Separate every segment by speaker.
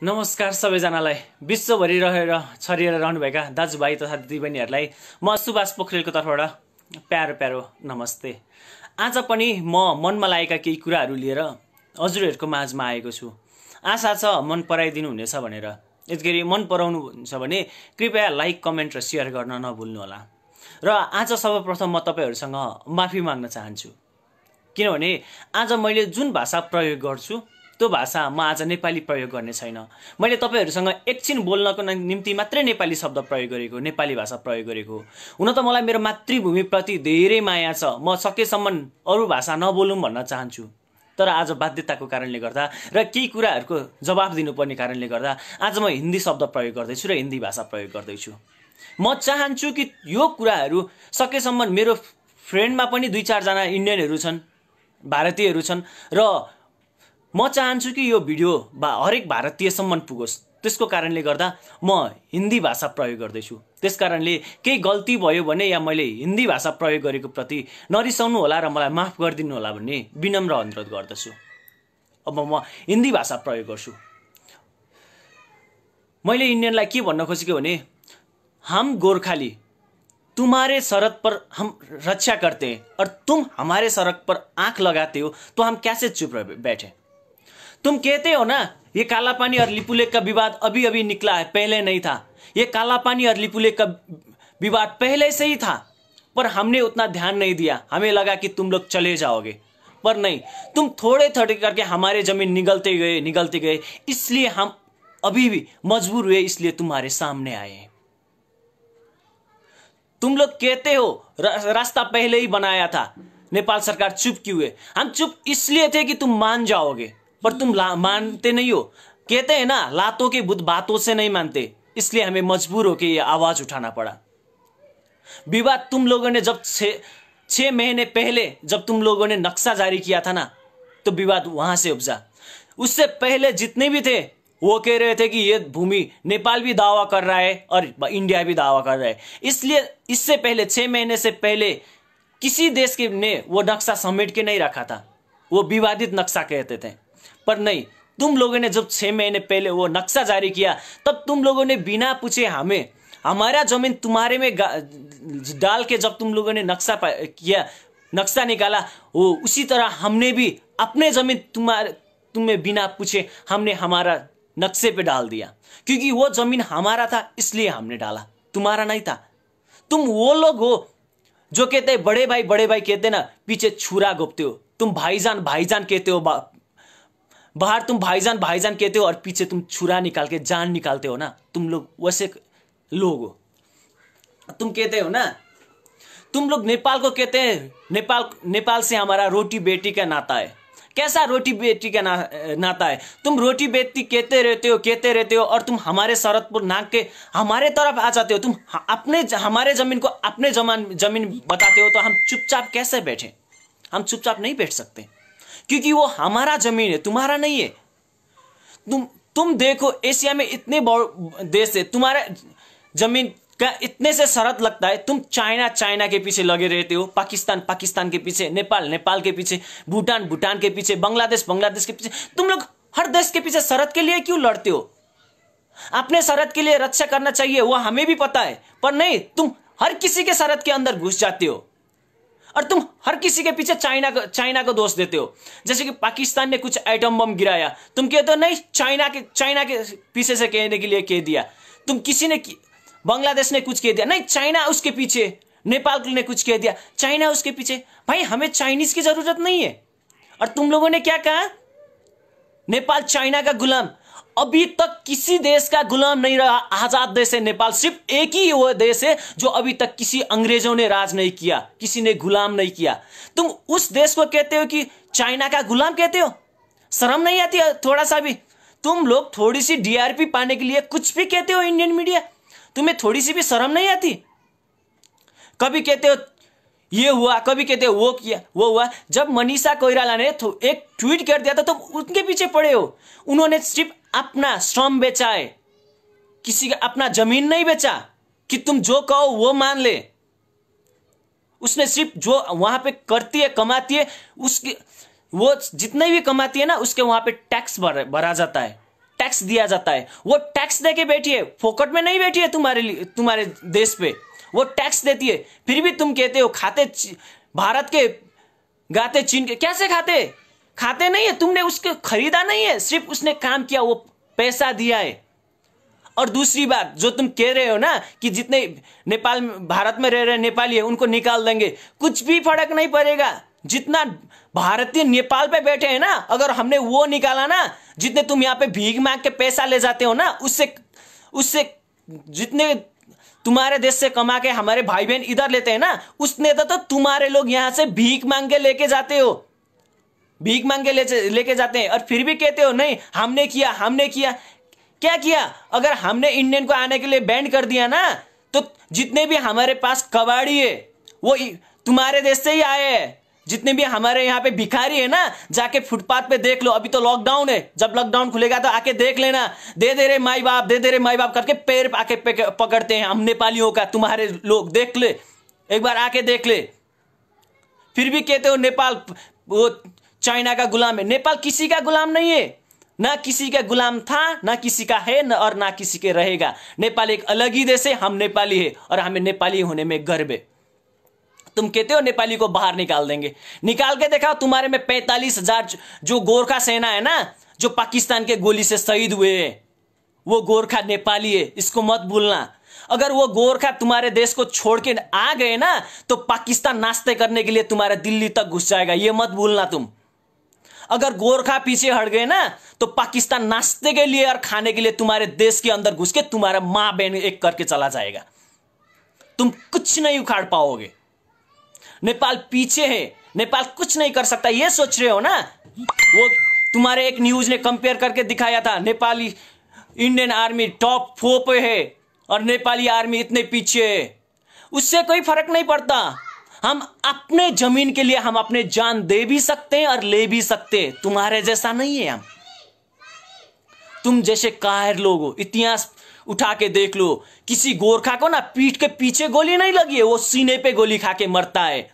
Speaker 1: नमस्कार सबैजनालाई। विश्वभरि रहेर छरिएर रहनुभएका दाजुभाइ तथा दिदीबहिनीहरूलाई म सुभाष पोखरेलको तर्फबाट प्यारो प्यारो नमस्ते। आज पनि म मनमा लागेका केही कुराहरू लिएर हजुरहरूको माझमा आएको छु। आशा छ मन पराइदिनु हुनेछ भनेर। यतिखेर मन पराउनु हुन्छ भने कृपया लाइक, कमेन्ट र सेयर गर्न नभुल्नुहोला। र आज सर्वप्रथम म तपाईहरुसँग माफी माग्न चाहन्छु, किनभने आज मैले जुन भाषा प्रयोग गर्छु त्यो भाषा म आज नेपाली प्रयोग गर्ने छैन। मैले तपाईहरुसँग एकछिन बोल्नको निम्ति मात्रै नेपाली शब्द प्रयोग गरेको, नेपाली भाषा प्रयोग गरेको। हुन त मलाई मेरो मातृभूमि प्रति धेरै माया छ, म सकेसम्म अरु भाषा नबोलौं भन्न चाहन्छु। तर आज बाध्यताको कारणले गर्दा र केही कुराहरुको जवाफ दिनुपर्ने कारणले गर्दा आज म हिन्दी शब्द प्रयोग गर्दैछु र हिन्दी भाषा प्रयोग गर्दैछु। म चाहन्छु कि यो कुराहरु सकेसम्म मेरो फ्रेन्डमा पनि 2-4 जना इन्डियनहरु छन्, भारतीयहरु छन् र म चाहन्छु कि यो भिडियो हरेक भारतीयसम्म पुगोस्। त्यसको कारणले गर्दा म हिन्दी भाषा प्रयोग गर्दैछु। त्यसकारणले केही गल्ती भयो भने या मैले हिन्दी भाषा प्रयोग गरेको प्रति नरिसाउनु होला र मलाई माफ गरिदिनु होला भन्ने विनम्र अनुरोध गर्दछु। अब म हिन्दी भाषा प्रयोग गर्छु। मैले इन्डियनलाई के भन्न खोजेको भने, हम गोरखाली तुम्हारे सरहद पर हम रक्षा करते हैं और तुम हमारे सरहद पर आंख लगाते हो तो हम कैसे चुप बैठे। तुम कहते हो ना ये काला पानी और लिपुलेख का विवाद अभी अभी निकला है, पहले नहीं था। ये काला पानी और लिपुलेख का विवाद पहले से ही था, पर हमने उतना ध्यान नहीं दिया। हमें लगा कि तुम लोग चले जाओगे, पर नहीं, तुम थोड़े थोड़े करके हमारे जमीन निगलते गए, इसलिए हम अभी भी मजबूर हुए, इसलिए तुम्हारे सामने आए हैं। तुम लोग कहते हो रास्ता पहले ही बनाया था, नेपाल सरकार चुप क्यों है। हम चुप इसलिए थे कि तुम मान जाओगे, पर तुम मानते नहीं हो। कहते हैं ना, लातों के बुत बातों से नहीं मानते, इसलिए हमें मजबूर होकर ये आवाज उठाना पड़ा। विवाद तुम लोगों ने जब 6 महीने पहले जब तुम लोगों ने नक्शा जारी किया था ना, तो विवाद वहां से उपजा। उससे पहले जितने भी थे वो कह रहे थे कि ये भूमि नेपाल भी दावा कर रहा है और इंडिया भी दावा कर रहा है। इसलिए इससे पहले 6 महीने से पहले किसी देश के ने वो नक्शा समेट के नहीं रखा था, वो विवादित नक्शा कहते थे। पर नहीं, तुम लोगों ने जब 6 महीने पहले वो नक्शा जारी किया, तब तुम लोगों ने बिना पूछे हमें हमारा जमीन तुम्हारे में डाल के जब तुम लोगों ने नक्शा निकाला, वो उसी तरह हमने भी अपने जमीन तुम्हें बिना पूछे हमने हमारा नक्शे पे डाल दिया। क्योंकि वो जमीन हमारा था, इसलिए हमने डाला, तुम्हारा नहीं था। तुम वो लोग हो जो कहते हैं बड़े भाई कहते ना, पीछे छुरा घोपते हो। तुम भाईजान कहते हो, बाहर तुम भाईजान कहते हो और पीछे तुम छुरा निकाल के जान निकालते हो ना। तुम लोग वैसे लोग हो। तुम कहते हो ना, तुम लोग नेपाल को कहते हैं नेपाल से हमारा रोटी बेटी का नाता है। कैसा रोटी बेटी का नाता है। तुम रोटी बेटी कहते रहते हो और तुम हमारे सरहद पर नाक के हमारे तरफ आ जाते हो। तुम हमारे जमीन को अपने जमीन बताते हो, तो हम चुपचाप कैसे बैठे। हम चुपचाप नहीं बैठ सकते, क्योंकि वो हमारा जमीन है, तुम्हारा नहीं है। तुम देखो, एशिया में इतने देश है, तुम्हारा जमीन का इतने से सरहद लगता है। तुम चाइना के पीछे लगे रहते हो, पाकिस्तान के पीछे, नेपाल के पीछे, भूटान के पीछे, बांग्लादेश के पीछे। तुम लोग हर देश के पीछे सरहद के लिए क्यों लड़ते हो। अपने सरहद के लिए रक्षा करना चाहिए, वो हमें भी पता है, पर नहीं, तुम हर किसी के सरहद के अंदर घुस जाते हो और तुम हर किसी के पीछे चाइना को दोष देते हो। जैसे कि पाकिस्तान ने कुछ एटम बम गिराया, तुम कहते हो नहीं, चाइना के पीछे से कहने के लिए कह दिया। तुम किसी ने बांग्लादेश ने कुछ कह दिया, नहीं, चाइना उसके पीछे। नेपाल ने कुछ कह दिया, चाइना उसके पीछे। भाई, हमें चाइनीज की जरूरत नहीं है। और तुम लोगों ने क्या कहा, नेपाल चाइना का गुलाम। अभी तक किसी देश का गुलाम नहीं रहा। आजाद देश है नेपाल, सिर्फ एक ही वो देश है जो अभी तक किसी अंग्रेजों ने राज नहीं किया, किसी ने गुलाम नहीं किया। तुम उस देश को कहते हो कि चाइना का गुलाम कहते हो। शर्म नहीं आती थोड़ा सा भी। तुम लोग थोड़ी सी डीआरपी पाने के लिए कुछ भी कहते हो। इंडियन मीडिया, तुम्हें थोड़ी सी भी शर्म नहीं आती। कभी कहते हो ये हुआ, कभी कहते हो वो हुआ। जब मनीषा कोइराला ने एक ट्वीट कर दिया था, तो उनके पीछे पड़े हो। उन्होंने सिर्फ अपना श्रम बेचा है, किसी का अपना जमीन नहीं बेचा कि तुम जो कहो वो मान ले। उसने सिर्फ जो वहां पे करती है, कमाती है, उसकी वो जितने भी कमाती है ना, उसके वहां पे टैक्स भरा जाता है। टैक्स दिया जाता है, वो टैक्स दे के बैठी है, फोकट में नहीं बैठी है तुम्हारे देश पे, वो टैक्स देती है। फिर भी तुम कहते हो खाते भारत के गाते चीन के। कैसे खाते नहीं है, तुमने उसके खरीदा नहीं है, सिर्फ उसने काम किया, वो पैसा दिया है। और दूसरी बात जो तुम कह रहे हो ना कि जितने नेपाल भारत में रह रहे नेपाली है उनको निकाल देंगे, कुछ भी फर्क नहीं पड़ेगा। जितना भारतीय नेपाल पे बैठे हैं ना, अगर हमने वो निकाला ना, जितने तुम यहाँ पे भीख मांग के पैसा ले जाते हो ना, उससे जितने तुम्हारे देश से कमा के हमारे भाई बहन इधर लेते हैं ना, उसने तो तुम्हारे लोग यहां से भीख मांग के लेके जाते हो, भीख मांग के लेके जाते हैं। और फिर भी कहते हो नहीं हमने किया। क्या किया? अगर हमने इंडियन को आने के लिए बैन कर दिया ना, तो जितने भी हमारे पास कबाड़ी है वो तुम्हारे देश से ही आए हैं। जितने भी हमारे यहाँ पे भिखारी है ना, जाके फुटपाथ पे देख लो। अभी तो लॉकडाउन है, जब लॉकडाउन खुलेगा तो आके देख लेना। दे दे रे माई बाप करके पैर आके पकड़ते हैं हम नेपालियों का, तुम्हारे लोग। देख ले, एक बार आके देख ले। फिर भी कहते हो नेपाल वो चाइना का गुलाम है। नेपाल किसी का गुलाम नहीं है, ना किसी का गुलाम था, ना किसी का है, और ना किसी के रहेगा। नेपाल एक अलग ही देश है, हम नेपाली है और हमें नेपाली होने में गर्व है। तुम कहते हो नेपाली को बाहर निकाल देंगे, निकाल के देखा तुम्हारे में 45,000 जो गोरखा सेना है ना, जो पाकिस्तान के गोली से शहीद हुए हैं, वो गोरखा नेपाली है, इसको मत भूलना। अगर वो गोरखा तुम्हारे देश को छोड़ के आ गए ना, तो पाकिस्तान नाश्ते करने के लिए तुम्हारे दिल्ली तक घुस जाएगा, ये मत भूलना तुम। अगर गोरखा पीछे हट गए ना, तो पाकिस्तान नाश्ते के लिए और खाने के लिए तुम्हारे देश के अंदर घुस के तुम्हारा मां बहन एक करके चला जाएगा। तुम कुछ नहीं उखाड़ पाओगे। नेपाल पीछे है, नेपाल कुछ नहीं कर सकता, ये सोच रहे हो ना। वो तुम्हारे एक न्यूज ने कंपेयर करके दिखाया था, नेपाली इंडियन आर्मी टॉप 4 पे है और नेपाली आर्मी इतने पीछे है। उससे कोई फर्क नहीं पड़ता। हम अपने जमीन के लिए हम अपने जान दे भी सकते हैं और ले भी सकते हैं। तुम्हारे जैसा नहीं है हम। तुम जैसे कायर लोग हो, इतिहास उठा के देख लो, किसी गोरखा को ना पीठ के पीछे गोली नहीं लगी है, वो सीने पे गोली खा के मरता है।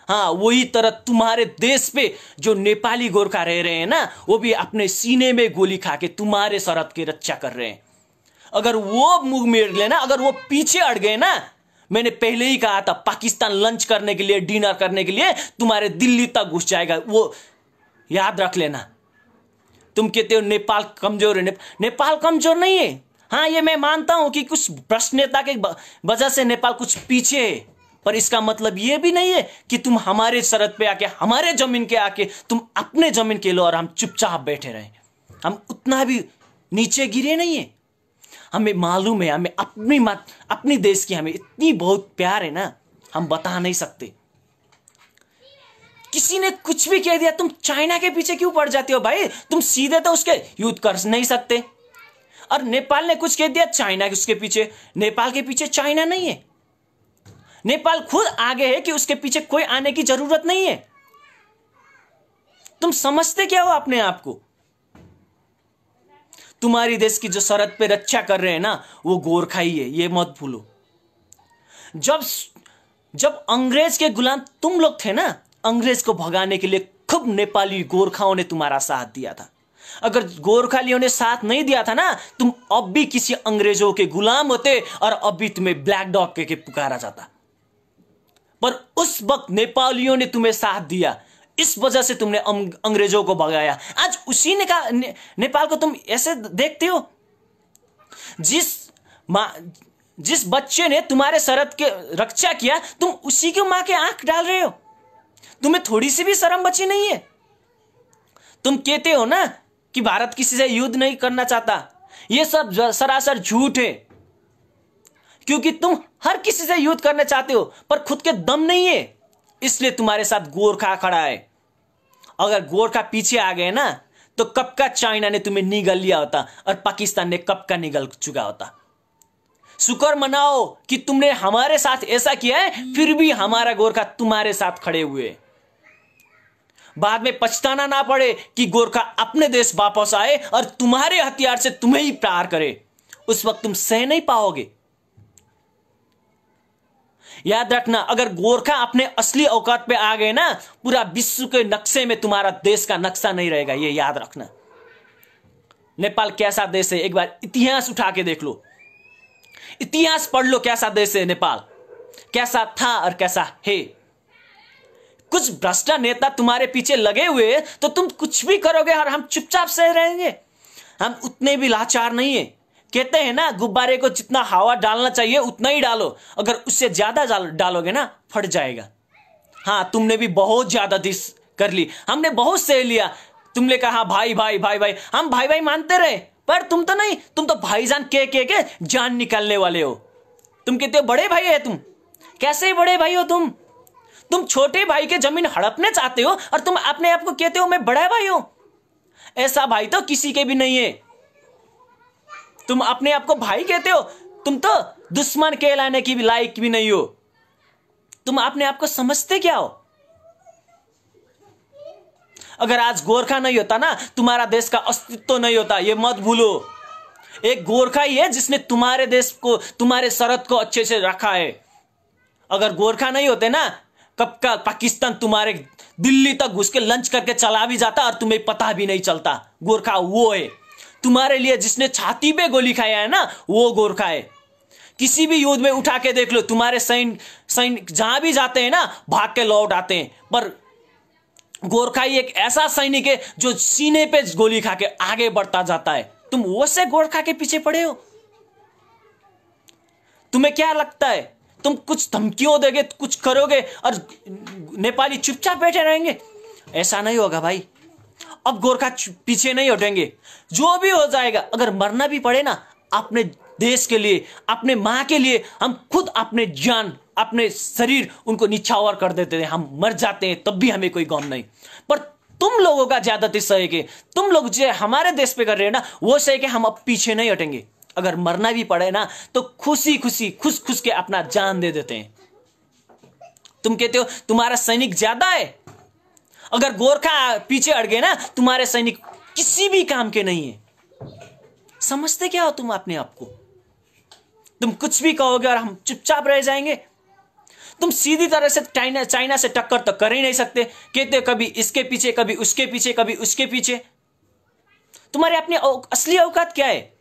Speaker 1: हाँ, वही तरह तुम्हारे देश पे जो नेपाली गोरखा रह रहे हैं ना, वो भी अपने सीने में गोली खा के तुम्हारे सरहद की रक्षा कर रहे हैं। अगर वो मुंह मेर लेना, अगर वो पीछे अड़ गए ना, मैंने पहले ही कहा था, पाकिस्तान लंच करने के लिए, डिनर करने के लिए तुम्हारे दिल्ली तक घुस जाएगा, वो याद रख लेना। तुम कहते हो नेपाल कमजोर है, नेपाल कमजोर नहीं है। हाँ, ये मैं मानता हूं कि कुछ भ्रष्टता के वजह से नेपाल कुछ पीछे है, पर इसका मतलब ये भी नहीं है कि तुम हमारे सरहद पे आके, हमारे जमीन के आके तुम अपने जमीन के लो और हम चुपचाप बैठे रहे। हम उतना भी नीचे गिरे नहीं है। हमें मालूम है, हमें अपनी देश की हमें इतनी बहुत प्यार है ना, हम बता नहीं सकते। किसी ने कुछ भी कह दिया, तुम चाइना के पीछे क्यों पड़ जाते हो भाई? तुम सीधे तो उसके युद्ध कर नहीं सकते। और नेपाल ने कुछ कह दिया, चाइना उसके पीछे। नेपाल के पीछे चाइना नहीं है, नेपाल खुद आगे है कि उसके पीछे कोई आने की जरूरत नहीं है। तुम समझते क्या हो अपने आप को? तुम्हारी देश की जो सरहद पे रक्षा कर रहे हैं ना, वो गोरखा ही है, ये मत भूलो। जब अंग्रेज के गुलाम तुम लोग थे ना, अंग्रेज को भगाने के लिए खूब नेपाली गोरखाओं ने तुम्हारा साथ दिया था। अगर गोरखालियों ने साथ नहीं दिया था ना, तुम अब भी किसी अंग्रेजों के गुलाम होते और अब भी तुम्हें ब्लैक डॉग के पुकारा जाता। पर उस वक्त नेपालियों ने तुम्हें साथ दिया, इस वजह से तुमने अंग्रेजों को भगाया। आज उसी ने कहा नेपाल को तुम ऐसे देखते हो। जिस बच्चे ने तुम्हारे सरहद के रक्षा किया, तुम उसी की मां के आंख डाल रहे हो। तुम्हें थोड़ी सी भी शर्म बची नहीं है। तुम कहते हो ना कि भारत किसी से युद्ध नहीं करना चाहता, यह सब सरासर झूठ है। क्योंकि तुम हर किसी से युद्ध करना चाहते हो, पर खुद के दम नहीं है, इसलिए तुम्हारे साथ गोरखा खड़ा है। अगर गोरखा पीछे आ गए ना, तो कब का चाइना ने तुम्हें निगल लिया होता और पाकिस्तान ने कब का निगल चुका होता। शुक्र मनाओ कि तुमने हमारे साथ ऐसा किया है, फिर भी हमारा गोरखा तुम्हारे साथ खड़े हुए। बाद में पछताना ना पड़े कि गोरखा अपने देश वापस आए और तुम्हारे हथियार से तुम्हें ही प्रहार करे। उस वक्त तुम सह नहीं पाओगे। याद रखना, अगर गोरखा अपने असली औकात पे आ गए ना, पूरा विश्व के नक्शे में तुम्हारा देश का नक्शा नहीं रहेगा, ये याद रखना। नेपाल कैसा देश है, एक बार इतिहास उठा के देख लो, इतिहास पढ़ लो कैसा देश है नेपाल, कैसा था और कैसा है। कुछ भ्रष्ट नेता तुम्हारे पीछे लगे हुए तो तुम कुछ भी करोगे और हम चुपचाप सह रहेंगे। हम उतने भी लाचार नहीं है। कहते हैं ना, गुब्बारे को जितना हवा डालना चाहिए उतना ही डालो, अगर उससे ज्यादा डालोगे ना फट जाएगा। हाँ, तुमने भी बहुत ज्यादा दिस कर ली, हमने बहुत सह लिया। तुमने कहा भाई भाई भाई भाई, हम भाई भाई मानते रहे, पर तुम तो नहीं, तुम तो भाईजान के जान निकालने वाले हो। तुम कहते हो बड़े भाई है तुम, कैसे बड़े भाई हो तुम छोटे भाई के जमीन हड़पने चाहते हो और तुम अपने आप को कहते हो मैं बड़ा भाई हूं। ऐसा भाई तो किसी के भी नहीं है। तुम अपने आप को भाई कहते हो, तुम तो दुश्मन कहलाने की भी लायक भी नहीं हो। तुम अपने आप को समझते क्या हो? अगर आज गोरखा नहीं होता ना, तुम्हारा देश का अस्तित्व नहीं होता, ये मत भूलो। एक गोरखा ही है जिसने तुम्हारे देश को, तुम्हारे सरहद को अच्छे से रखा है। अगर गोरखा नहीं होते ना, कब का पाकिस्तान तुम्हारे दिल्ली तक घुस के लंच करके चला भी जाता और तुम्हें पता भी नहीं चलता। गोरखा वो है तुम्हारे लिए जिसने छाती पे गोली खाया है ना, वो गोरखा है। किसी भी युद्ध में उठा के देख लो, तुम्हारे सैनिक जहां भी जाते हैं ना भाग के लौट आते हैं, पर गोरखा ही एक ऐसा सैनिक है जो सीने पे गोली खा के आगे बढ़ता जाता है। तुम वो से गोरखा के पीछे पड़े हो। तुम्हें क्या लगता है तुम कुछ धमकियों दोगे, कुछ करोगे और नेपाली चुपचाप बैठे रहेंगे? ऐसा नहीं होगा भाई। अब गोरखा पीछे नहीं हटेंगे, जो भी हो जाएगा। अगर मरना भी पड़े ना अपने देश के लिए, अपने मां के लिए, हम खुद अपने जान, अपने शरीर उनको निछावर कर देते हैं। हम मर जाते हैं तब भी हमें कोई गम नहीं। पर तुम लोगों का ज्यादातर सही के, तुम लोग जो हमारे देश पे कर रहे हैं ना, वो सही के हम अब पीछे नहीं हटेंगे। अगर मरना भी पड़े ना तो खुशी खुशी खुश खुश के अपना जान दे देते हैं। तुम कहते हो तुम्हारा सैनिक ज्यादा है, अगर गोरखा पीछे हट गए ना, तुम्हारे सैनिक किसी भी काम के नहीं है। समझते क्या हो तुम अपने आप को? तुम कुछ भी कहोगे और हम चुपचाप रह जाएंगे। तुम सीधी तरह से चाइना से टक्कर तो कर ही नहीं सकते। कहते कभी इसके पीछे, कभी उसके पीछे, कभी उसके पीछे। तुम्हारे अपने असली औकात क्या है?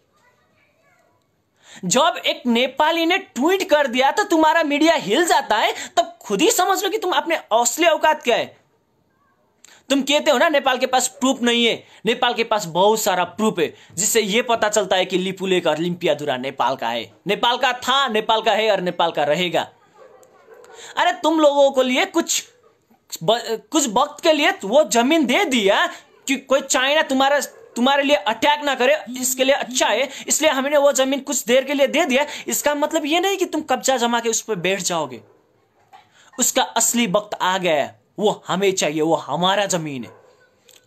Speaker 1: जब एक नेपाली ने ट्वीट कर दिया तो तुम्हारा मीडिया हिल जाता है, तब खुद ही समझ लो कि तुम अपने असली औकात क्या है। तुम कहते हो ना नेपाल के पास प्रूफ नहीं है। नेपाल के पास बहुत सारा प्रूफ है, जिससे यह पता चलता है कि लिपुलेख और लिम्पियाधुरा नेपाल का है, नेपाल का था, नेपाल का है और नेपाल का रहेगा। अरे तुम लोगों को लिए कुछ वक्त के लिए वो जमीन दे दिया कि कोई चाइना तुम्हारे लिए अटैक ना करे, इसके लिए अच्छा है, इसलिए हमने वो जमीन कुछ देर के लिए दे दिया। इसका मतलब ये नहीं कि तुम कब्जा जमा के उस पर बैठ जाओगे। उसका असली वक्त आ गया है, वो हमें चाहिए, वो हमारा जमीन है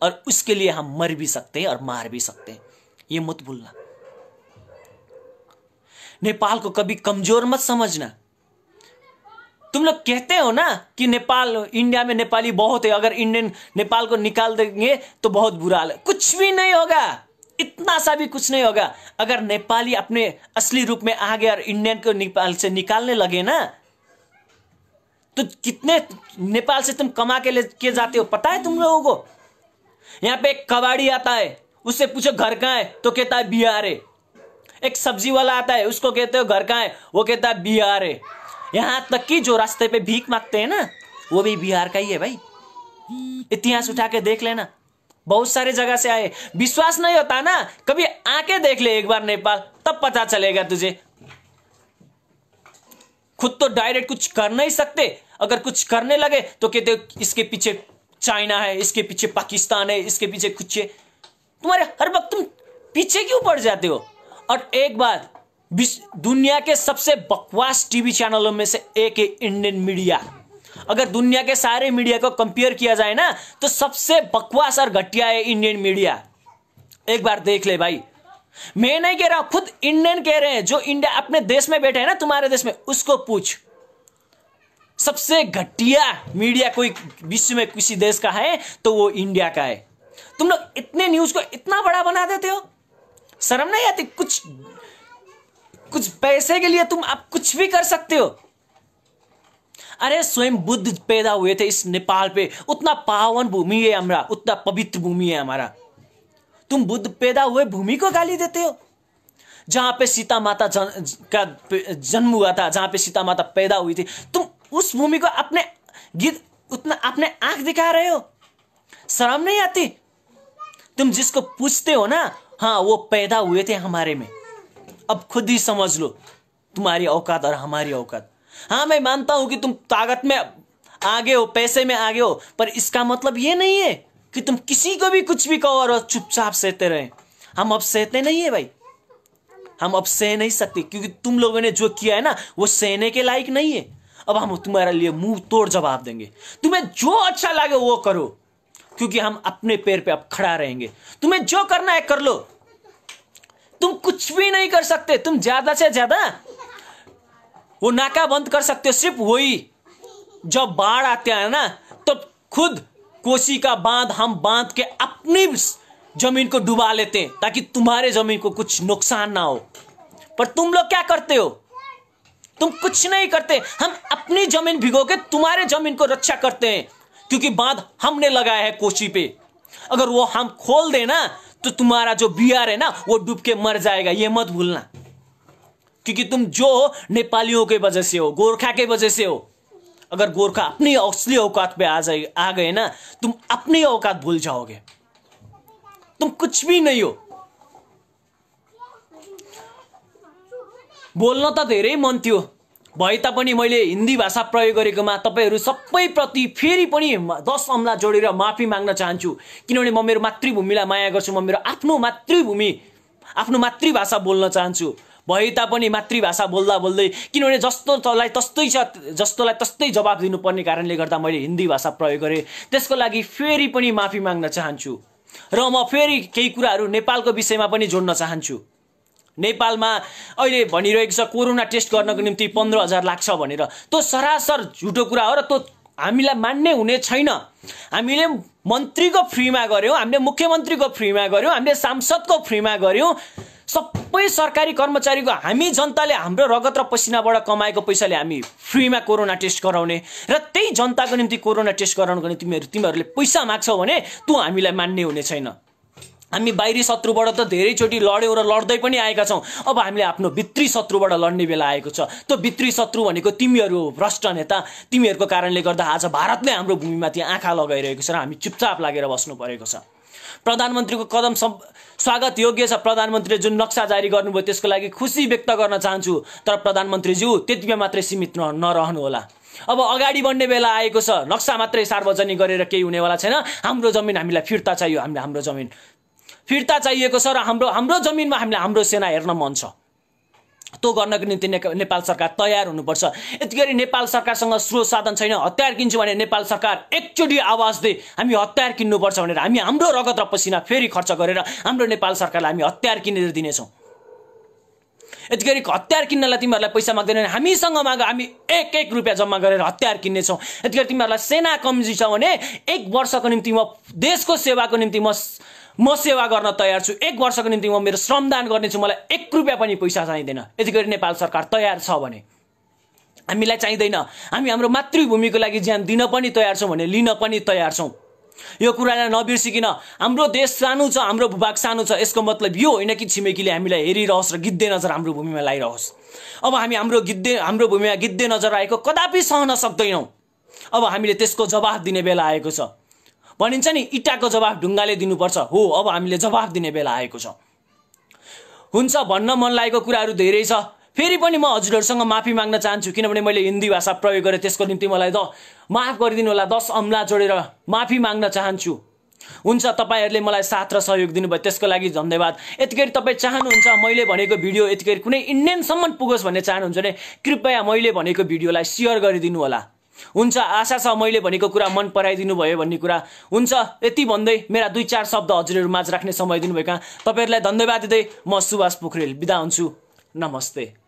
Speaker 1: और उसके लिए हम मर भी सकते हैं और मार भी सकते हैं। ये मत भूलना। नेपाल को कभी कमजोर मत समझना। तुम लोग कहते हो ना कि नेपाल, इंडिया में नेपाली बहुत है, अगर इंडियन नेपाल को निकाल देंगे तो बहुत बुरा हाल है। कुछ भी नहीं होगा, इतना सा भी कुछ नहीं होगा। अगर नेपाली अपने असली रूप में आ गया और इंडियन को नेपाल से निकालने लगे ना, तो कितने नेपाल से तुम कमा के लेके जाते हो पता है तुम लोगों को? यहां पे एक कबाड़ी आता है, उससे पूछो घर कहां है तो कहता है बिहार है। एक सब्जी वाला आता है, उसको कहते हो घर कहां है, वो कहता है बिहार है। यहां तक कि जो रास्ते पे भीख मांगते हैं ना, वो भी बिहार का ही है भाई। इतिहास उठा के देख लेना, बहुत सारे जगह से आए। विश्वास नहीं होता ना, कभी आके देख ले एक बार नेपाल, तब पता चलेगा तुझे। खुद तो डायरेक्ट कुछ कर नहीं सकते, अगर कुछ करने लगे तो कहते हो इसके पीछे चाइना है, इसके पीछे पाकिस्तान है, इसके पीछे कुछ है। तुम्हारे हर वक्त तुम पीछे क्यों पड़ जाते हो? और एक बात, दुनिया के सबसे बकवास टीवी चैनलों में से एक है इंडियन मीडिया। अगर दुनिया के सारे मीडिया को कंपेयर किया जाए ना, तो सबसे बकवास और घटिया है इंडियन मीडिया। एक बार देख ले भाई, मैं नहीं कह रहा, खुद इंडियन कह रहे हैं। जो इंडिया अपने देश में बैठे हैं ना, तुम्हारे देश में, उसको पूछ। सबसे घटिया मीडिया कोई विश्व में किसी देश का है तो वो इंडिया का है। तुम लोग इतने न्यूज को इतना बड़ा बना देते हो, शर्म नहीं आती? कुछ पैसे के लिए तुम आप कुछ भी कर सकते हो। अरे स्वयं बुद्ध पैदा हुए थे इस नेपाल पे, उतना पावन भूमि है हमारा, उतना पवित्र भूमि है हमारा। तुम बुद्ध पैदा हुए भूमि को गाली देते हो, जहां पे सीता माता का जन्म हुआ था, जहां पे सीता माता पैदा हुई थी, तुम उस भूमि को अपने आंख दिखा रहे हो। शर्म नहीं आती? तुम जिसको पूछते हो ना, हाँ वो पैदा हुए थे हमारे में। अब खुद ही समझ लो तुम्हारी औकात और हमारी औकात। हाँ मैं मानता हूं कि तुम ताकत में आगे हो, पैसे में आगे हो, पर इसका मतलब ये नहीं है कि तुम किसी को भी कुछ भी कहो और चुपचाप सहते रहे। हम अब सहते नहीं है भाई, हम अब सह नहीं सकते, क्योंकि तुम लोगों ने जो किया है ना वो सहने के लायक नहीं है। अब हम तुम्हारे लिए मुंह तोड़ जवाब देंगे। तुम्हें जो अच्छा लगे वो करो, क्योंकि हम अपने पैर पे अब खड़ा रहेंगे। तुम्हें जो करना है कर लो, तुम कुछ भी नहीं कर सकते। तुम ज्यादा से ज्यादा वो नाका बंद कर सकते हो, सिर्फ वही जब बाढ़ आते हैं ना, तो खुद कोसी का बांध हम बांध के अपनी जमीन को डुबा लेते हैं ताकि तुम्हारे जमीन को कुछ नुकसान ना हो। पर तुम लोग क्या करते हो? तुम कुछ नहीं करते। हम अपनी जमीन भिगो के तुम्हारे जमीन को रक्षा करते हैं, क्योंकि बांध हमने लगाया है कोसी पे। अगर वो हम खोल देना तो तुम्हारा जो बिहार है ना वो डूब के मर जाएगा, ये मत भूलना। क्योंकि तुम जो हो नेपालियों के वजह से हो, गोरखा के वजह से हो। अगर गोरखा अपनी असली औकात पे आ गए ना, तुम अपनी औकात भूल जाओगे। तुम कुछ भी नहीं हो। बोल्न त धेरै मन थियो, भए तापनि मैले हिन्दी भाषा प्रयोग गरेकोमा तपाईहरु सबैप्रति फेरि पनि 10 अम्ला जोडेर माफी माग्न चाहन्छु। किनभने म मेरो मातृभूमिलाई माया गर्छु, म मेरो आफ्नो मातृभूमि, आफ्नो मातृभाषा बोल्न चाहन्छु। भए तापनि मातृभाषा बोल्दा बोल्दै, किनभने जस्तोलाई तस्तै जवाब दिनुपर्ने कारणले गर्दा मैले हिन्दी भाषा प्रयोग गरेँ। त्यसको लागि फेरि पनि माफी माग्न चाहन्छु। र म फेरि केही कुराहरू नेपालको विषयमा पनि जोड्न चाहन्छु। नेपालमा अहिले भनिरहेको छ कोरोना टेस्ट गर्नको निम्ति 15,000 लाग्छ भनेर। त्यो सरासर झुटो कुरा हो र त्यो हामीलाई मान्ने हुने छैन। हामीले मन्त्रीको फ्रीमा गर्यौं, हामीले मुख्यमन्त्रीको फ्रीमा गर्यौं, हामीले सांसदको फ्रीमा गर्यौं। सबै सरकारी कर्मचारीको हामी जनताले हाम्रो रगत र पसिनाबाट कमाएको पैसाले हामी फ्रीमा कोरोना टेस्ट गराउने, र त्यही जनताको निम्ति कोरोना टेस्ट गराउनको निम्ति तिमीहरूले पैसा माग्छौ भने त्यो हामीलाई मान्ने हुने छैन। हामी बाहिरी शत्रुबाट त धेरैचोटि लड्यौं र लड्दै पनि आएका छौं। अब हामीले आफ्नो भित्री शत्रुबाट लड्ने बेला आएको छ। त्यो भित्री शत्रु भनेको तिमीहरू हो, भ्रष्ट नेता। तिमीहरूको कारणले गर्दा आज भारतले हाम्रो भूमिमाथि आँखा लगाइरहेको छ र हामी चुपचाप लागेर बस्नु परेको छ। प्रधानमन्त्रीको कदम स्वागत योग्य छ। प्रधानमन्त्रीले जुन नक्सा जारी गर्नुभयो त्यसको लागि खुसी व्यक्त गर्न चाहन्छु। तर प्रधानमन्त्रीज्यू त्यतिमा मात्रै सीमित नरहनु होला। अब अगाडि बढ्ने बेला आएको छ। नक्सा मात्रै सार्वजनिक गरेर केही हुनेवाला छैन। हाम्रो जमिन हामीलाई फिर्ता चाहियो। हाम्रो जमिन फिर्ता चाहिएको छ र हाम्रो जमिनमा हामीले हाम्रो सेना हेर्न मन छ। त्यो गर्नको निम्ति नेपाल सरकार तयार हुनुपर्छ। यतिगरी नेपाल सरकारसँग स्रोत साधन छैन, हतियार किन्छु भने नेपाल सरकार एकचोटि आवाज दे हामी हतियार किन्नुपर्छ भनेर हामी हाम्रो रगत र पसिना फेरि खर्च गरेर हाम्रो नेपाल सरकारलाई हामी हतियार किनेर दिनेछौँ। यतिगरी हतियार किन्नलाई तिमीहरूलाई पैसा माग्दैन, हामीसँग माग, हामी 1-1 रुपियाँ जम्मा गरेर हतियार किन्नेछौँ। यतिगरी तिमीहरूलाई सेना कमजी छ भने 1 वर्षको निम्ति म देशको सेवाको निम्ति म सेवा गर्न तयार छु। 1 वर्षको निम्ति म मेरो श्रमदान गर्नेछु। मलाई 1 रुपियाँ पनि पैसा चाहिँदैन। यतिगरी नेपाल सरकार तयार छ भने। हामीलाई चाहिँदैन। हामी हाम्रो मातृभूमिको लागि ज्यान दिन पनि तयार छौँ भने लिन पनि तयार छौँ। यो कुरालाई नबिर्सिकिन, हाम्रो देश सानो छ, हाम्रो भूभाग सानो छ, यसको मतलब यो होइन कि छिमेकीले हामीलाई हेरिरहोस् र गिद्धे नजर हाम्रो भूमिमा लाइरहोस्। अब हामी हाम्रो भूमिमा गिद्धे नजर आएको कदापि सहन सक्दैनौँ। अब हामीले त्यसको जवाफ दिने बेला आएको छ। भनिन्छ नि इटाको जवाफ ढुङ्गाले दिनुपर्छ, हो अब हामीले जवाफ दिने बेला आएको छ। हुन्छ, भन्न मन लागेको कुराहरू धेरै छ। फेरि पनि म हजुरहरूसँग माफी माग्न चाहन्छु, किनभने मैले हिन्दी भाषा प्रयोग गरेँ। त्यसको निम्ति मलाई माफ गरिदिनु होला। 10 अम्ला जोडेर माफी माग्न चाहन्छु। हुन्छ, तपाईहरूले मलाई साथ र सहयोग दिनुभयो, त्यसको लागि धन्यवाद। यतिखेर तपाईँ चाहनुहुन्छ मैले भनेको भिडियो यतिखेर कुनै इन्डियनसम्म पुगोस् भन्ने चाहनुहुन्छ भने कृपया मैले भनेको भिडियोलाई सेयर गरिदिनु होला। हुन्छ, आशा छ मैले भनेको कुरा मन पराइदिनु भयो भन्ने कुरा। हुन्छ, यति भन्दै मेरा 2-4 शब्द हजुरहरू माझ राख्ने समय दिनुभएका तपाईहरुलाई धन्यवाद दिँदै म सुभाष पोखरेल बिदा हुन्छु। नमस्ते।